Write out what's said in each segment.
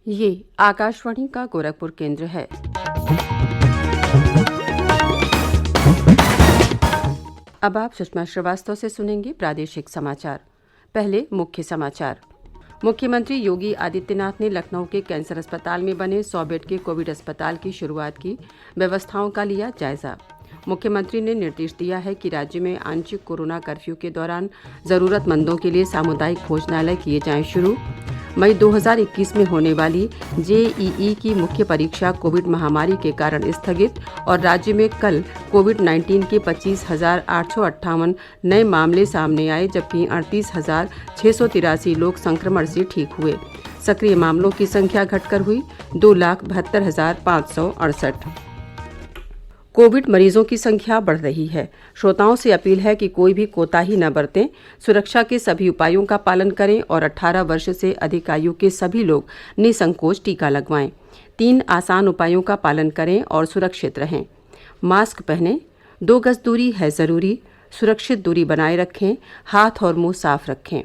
ये आकाशवाणी का गोरखपुर केंद्र है। अब आप सुषमा श्रीवास्तव से सुनेंगे प्रादेशिक समाचार। पहले मुख्य समाचार। मुख्यमंत्री योगी आदित्यनाथ ने लखनऊ के कैंसर अस्पताल में बने 100 बेड के कोविड अस्पताल की शुरुआत की, व्यवस्थाओं का लिया जायजा। मुख्यमंत्री ने निर्देश दिया है कि राज्य में आंशिक कोरोना कर्फ्यू के दौरान जरूरतमंदों के लिए सामुदायिक भोजनालय किए जाएं शुरू। मई 2021 में होने वाली जेईई की मुख्य परीक्षा कोविड महामारी के कारण स्थगित और राज्य में कल कोविड-19 के 25,858 नए मामले सामने आए, जबकि 38,683 लोग संक्रमण से ठीक हुए। सक्रिय मामलों की संख्या घटकर हुई 2,72,568। कोविड मरीजों की संख्या बढ़ रही है। श्रोताओं से अपील है कि कोई भी कोताही न बरतें, सुरक्षा के सभी उपायों का पालन करें और 18 वर्ष से अधिक आयु के सभी लोग निसंकोच टीका लगवाएं। 3 आसान उपायों का पालन करें और सुरक्षित रहें। मास्क पहनें, 2 गज दूरी है ज़रूरी, सुरक्षित दूरी बनाए रखें, हाथ और मुंह साफ रखें।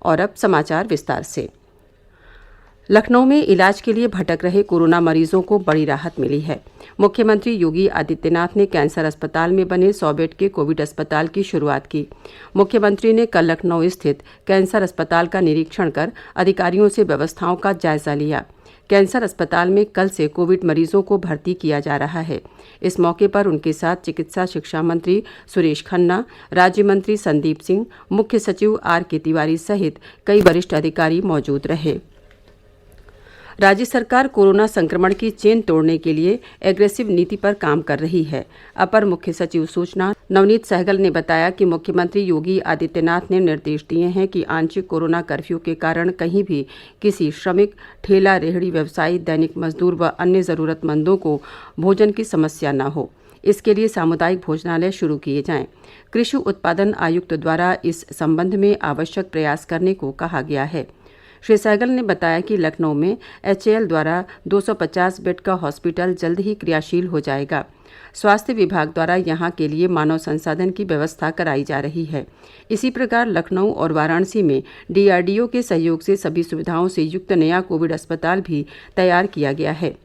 और अब समाचार विस्तार से। लखनऊ में इलाज के लिए भटक रहे कोरोना मरीजों को बड़ी राहत मिली है। मुख्यमंत्री योगी आदित्यनाथ ने कैंसर अस्पताल में बने 100 बेड के कोविड अस्पताल की शुरुआत की। मुख्यमंत्री ने कल लखनऊ स्थित कैंसर अस्पताल का निरीक्षण कर अधिकारियों से व्यवस्थाओं का जायजा लिया। कैंसर अस्पताल में कल से कोविड मरीजों को भर्ती किया जा रहा है। इस मौके पर उनके साथ चिकित्सा शिक्षा मंत्री सुरेश खन्ना, राज्य मंत्री संदीप सिंह, मुख्य सचिव R.K. तिवारी सहित कई वरिष्ठ अधिकारी मौजूद रहे। राज्य सरकार कोरोना संक्रमण की चेन तोड़ने के लिए एग्रेसिव नीति पर काम कर रही है। अपर मुख्य सचिव सूचना नवनीत सहगल ने बताया कि मुख्यमंत्री योगी आदित्यनाथ ने निर्देश दिए हैं कि आंशिक कोरोना कर्फ्यू के कारण कहीं भी किसी श्रमिक, ठेला रेहड़ी व्यवसायी, दैनिक मजदूर व अन्य जरूरतमंदों को भोजन की समस्या न हो। इसके लिए सामुदायिक भोजनालय शुरू किए जाएं। कृषि उत्पादन आयुक्त द्वारा इस संबंध में आवश्यक प्रयास करने को कहा गया है। श्री सहगल ने बताया कि लखनऊ में HAL द्वारा 250 बेड का हॉस्पिटल जल्द ही क्रियाशील हो जाएगा। स्वास्थ्य विभाग द्वारा यहां के लिए मानव संसाधन की व्यवस्था कराई जा रही है। इसी प्रकार लखनऊ और वाराणसी में DRDO के सहयोग से सभी सुविधाओं से युक्त नया कोविड अस्पताल भी तैयार किया गया है।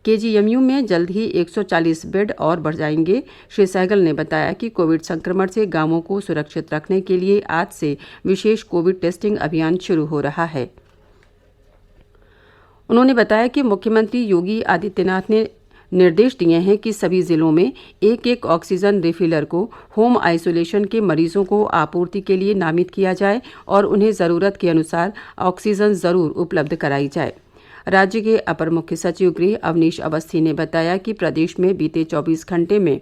KGMU में जल्द ही 140 बेड और बढ़ जाएंगे। श्री सहगल ने बताया कि कोविड संक्रमण से गांवों को सुरक्षित रखने के लिए आज से विशेष कोविड टेस्टिंग अभियान शुरू हो रहा है। उन्होंने बताया कि मुख्यमंत्री योगी आदित्यनाथ ने निर्देश दिए हैं कि सभी जिलों में एक ऑक्सीजन रिफिलर को होम आइसोलेशन के मरीजों को आपूर्ति के लिए नामित किया जाए और उन्हें ज़रूरत के अनुसार ऑक्सीजन ज़रूर उपलब्ध कराई जाए। राज्य के अपर मुख्य सचिव गृह अवनीश अवस्थी ने बताया कि प्रदेश में बीते 24 घंटे में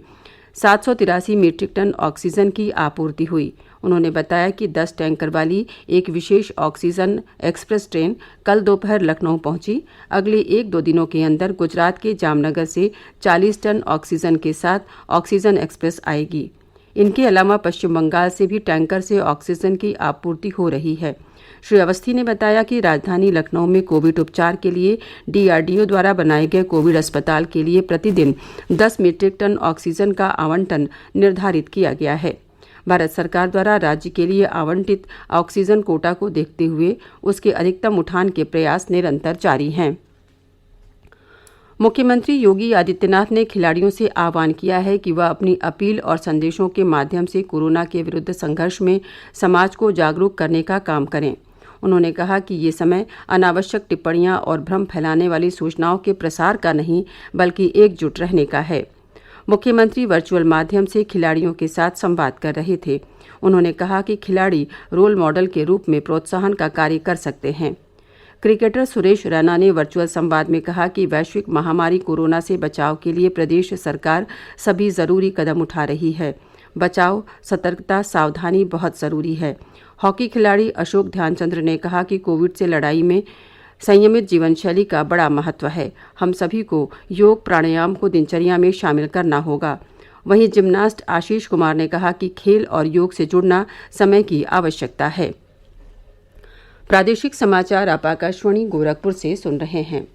783 मीट्रिक टन ऑक्सीजन की आपूर्ति हुई। उन्होंने बताया कि 10 टैंकर वाली एक विशेष ऑक्सीजन एक्सप्रेस ट्रेन कल दोपहर लखनऊ पहुंची। अगले 1-2 दिनों के अंदर गुजरात के जामनगर से 40 टन ऑक्सीजन के साथ ऑक्सीजन एक्सप्रेस आएगी। इनके अलावा पश्चिम बंगाल से भी टैंकर से ऑक्सीजन की आपूर्ति हो रही है। श्री अवस्थी ने बताया कि राजधानी लखनऊ में कोविड उपचार के लिए DRDO द्वारा बनाए गए कोविड अस्पताल के लिए प्रतिदिन 10 मीट्रिक टन ऑक्सीजन का आवंटन निर्धारित किया गया है। भारत सरकार द्वारा राज्य के लिए आवंटित ऑक्सीजन कोटा को देखते हुए उसके अधिकतम उठान के प्रयास निरंतर जारी हैं। मुख्यमंत्री योगी आदित्यनाथ ने खिलाड़ियों से आह्वान किया है कि वह अपनी अपील और संदेशों के माध्यम से कोरोना के विरुद्ध संघर्ष में समाज को जागरूक करने का काम करें। उन्होंने कहा कि ये समय अनावश्यक टिप्पणियां और भ्रम फैलाने वाली सूचनाओं के प्रसार का नहीं, बल्कि एकजुट रहने का है। मुख्यमंत्री वर्चुअल माध्यम से खिलाड़ियों के साथ संवाद कर रहे थे। उन्होंने कहा कि खिलाड़ी रोल मॉडल के रूप में प्रोत्साहन का कार्य कर सकते हैं। क्रिकेटर सुरेश रैना ने वर्चुअल संवाद में कहा कि वैश्विक महामारी कोरोना से बचाव के लिए प्रदेश सरकार सभी जरूरी कदम उठा रही है। बचाव, सतर्कता, सावधानी बहुत जरूरी है। हॉकी खिलाड़ी अशोक ध्यानचंद्र ने कहा कि कोविड से लड़ाई में संयमित जीवन शैली का बड़ा महत्व है। हम सभी को योग प्राणायाम को दिनचर्या में शामिल करना होगा। वहीं जिम्नास्ट आशीष कुमार ने कहा कि खेल और योग से जुड़ना समय की आवश्यकता है। प्रादेशिक समाचार आप आकाशवाणी गोरखपुर से सुन रहे हैं।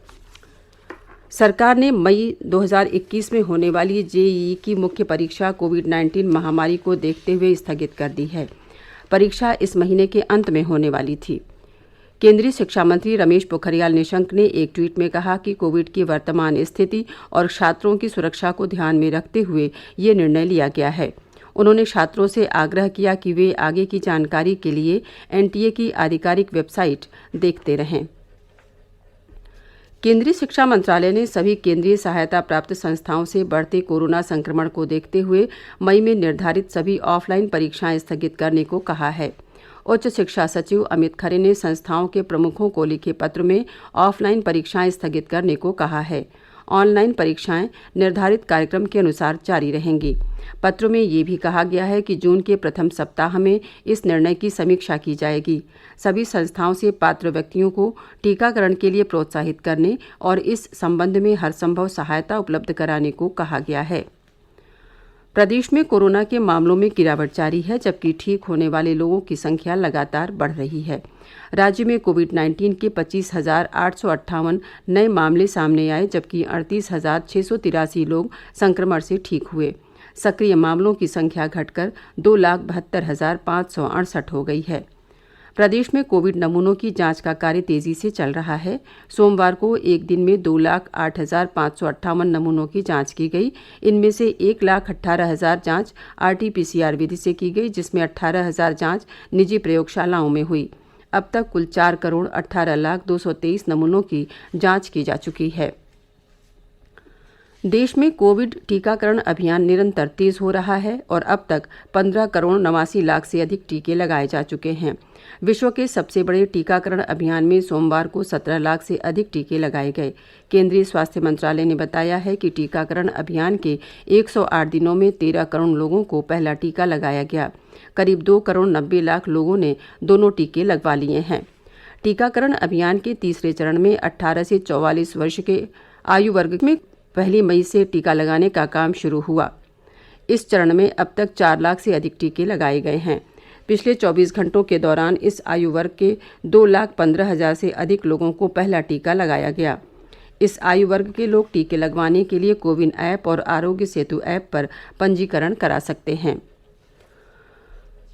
सरकार ने मई 2021 में होने वाली जेईई की मुख्य परीक्षा कोविड-19 महामारी को देखते हुए स्थगित कर दी है। परीक्षा इस महीने के अंत में होने वाली थी। केंद्रीय शिक्षा मंत्री रमेश पोखरियाल निशंक ने एक ट्वीट में कहा कि कोविड की वर्तमान स्थिति और छात्रों की सुरक्षा को ध्यान में रखते हुए ये निर्णय लिया गया है। उन्होंने छात्रों से आग्रह किया कि वे आगे की जानकारी के लिए एनटीए की आधिकारिक वेबसाइट देखते रहें। केंद्रीय शिक्षा मंत्रालय ने सभी केंद्रीय सहायता प्राप्त संस्थाओं से बढ़ते कोरोना संक्रमण को देखते हुए मई में निर्धारित सभी ऑफलाइन परीक्षाएं स्थगित करने को कहा है। उच्च शिक्षा सचिव अमित खरे ने संस्थाओं के प्रमुखों को लिखे पत्र में ऑफलाइन परीक्षाएं स्थगित करने को कहा है। ऑनलाइन परीक्षाएं निर्धारित कार्यक्रम के अनुसार जारी रहेंगी। पत्र में ये भी कहा गया है कि जून के प्रथम सप्ताह में इस निर्णय की समीक्षा की जाएगी। सभी संस्थाओं से पात्र व्यक्तियों को टीकाकरण के लिए प्रोत्साहित करने और इस संबंध में हर संभव सहायता उपलब्ध कराने को कहा गया है। प्रदेश में कोरोना के मामलों में गिरावट जारी है, जबकि ठीक होने वाले लोगों की संख्या लगातार बढ़ रही है। राज्य में कोविड-19 के 25,858 नए मामले सामने आए, जबकि 38,683 लोग संक्रमण से ठीक हुए। सक्रिय मामलों की संख्या घटकर 2,72,568 हो गई है। प्रदेश में कोविड नमूनों की जांच का कार्य तेजी से चल रहा है। सोमवार को एक दिन में 2,08,558 नमूनों की जांच की गई। इनमें से 1,18,000 जांच आरटी-पीसीआर विधि से की गई, जिसमें 18,000 जांच निजी प्रयोगशालाओं में हुई। अब तक कुल 4,18,02,23 नमूनों की जांच की जा चुकी है। देश में कोविड टीकाकरण अभियान निरंतर तेज हो रहा है और अब तक 15,89,00,000 से अधिक टीके लगाए जा चुके हैं। विश्व के सबसे बड़े टीकाकरण अभियान में सोमवार को 17 लाख से अधिक टीके लगाए गए। केंद्रीय स्वास्थ्य मंत्रालय ने बताया है कि टीकाकरण अभियान के 108 दिनों में 13 करोड़ लोगों को पहला टीका लगाया गया। करीब 2,90,00,000 लोगों ने दोनों टीके लगवा लिए हैं। टीकाकरण अभियान के तीसरे चरण में 18 से 44 वर्ष के आयु वर्ग में 1 मई से टीका लगाने का काम शुरू हुआ। इस चरण में अब तक 4 लाख से अधिक टीके लगाए गए हैं। पिछले 24 घंटों के दौरान इस आयु वर्ग के 2,15,000 से अधिक लोगों को पहला टीका लगाया गया। इस आयु वर्ग के लोग टीके लगवाने के लिए कोविन ऐप और आरोग्य सेतु ऐप पर पंजीकरण करा सकते हैं।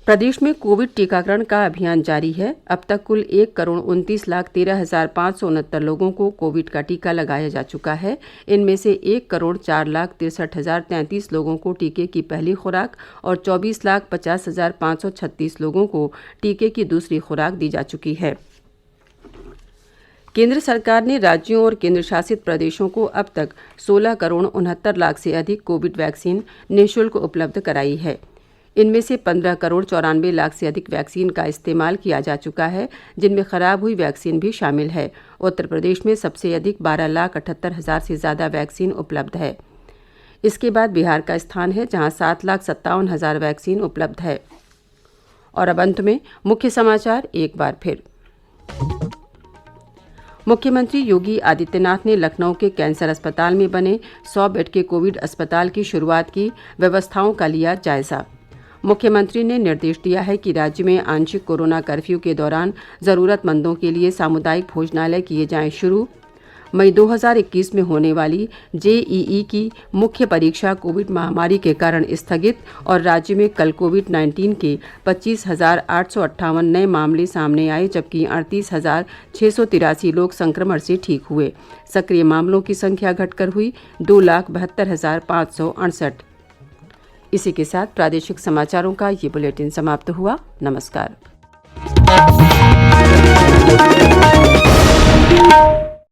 प्रदेश में कोविड टीकाकरण का अभियान जारी है। अब तक कुल 1,29,13,569 लोगों को कोविड का टीका लगाया जा चुका है। इनमें से 1,04,63,033 लोगों को टीके की पहली खुराक और 24,50,536 लोगों को टीके की दूसरी खुराक दी जा चुकी है। केंद्र सरकार ने राज्यों और केंद्र शासित प्रदेशों को अब तक 16,69,00,000 से अधिक कोविड वैक्सीन निःशुल्क उपलब्ध कराई है। इनमें से 15,94,00,000 से अधिक वैक्सीन का इस्तेमाल किया जा चुका है, जिनमें खराब हुई वैक्सीन भी शामिल है। उत्तर प्रदेश में सबसे अधिक 12,78,000 से ज़्यादा वैक्सीन उपलब्ध है। इसके बाद बिहार का स्थान है, जहां 7,57,000 वैक्सीन उपलब्ध है। और अब अंत में मुख्य समाचार एक बार फिर। मुख्यमंत्री योगी आदित्यनाथ ने लखनऊ के कैंसर अस्पताल में बने 100 बेड के कोविड अस्पताल की शुरुआत की, व्यवस्थाओं का लिया जायजा। मुख्यमंत्री ने निर्देश दिया है कि राज्य में आंशिक कोरोना कर्फ्यू के दौरान जरूरतमंदों के लिए सामुदायिक भोजनालय किए जाएं शुरू। मई 2021 में होने वाली जेईई की मुख्य परीक्षा कोविड महामारी के कारण स्थगित और राज्य में कल कोविड-19 के 25,858 नए मामले सामने आए, जबकि 38,683 लोग संक्रमण से ठीक हुए। सक्रिय मामलों की संख्या घटकर हुई 2,72,568। इसी के साथ प्रादेशिक समाचारों का ये बुलेटिन समाप्त हुआ। नमस्कार।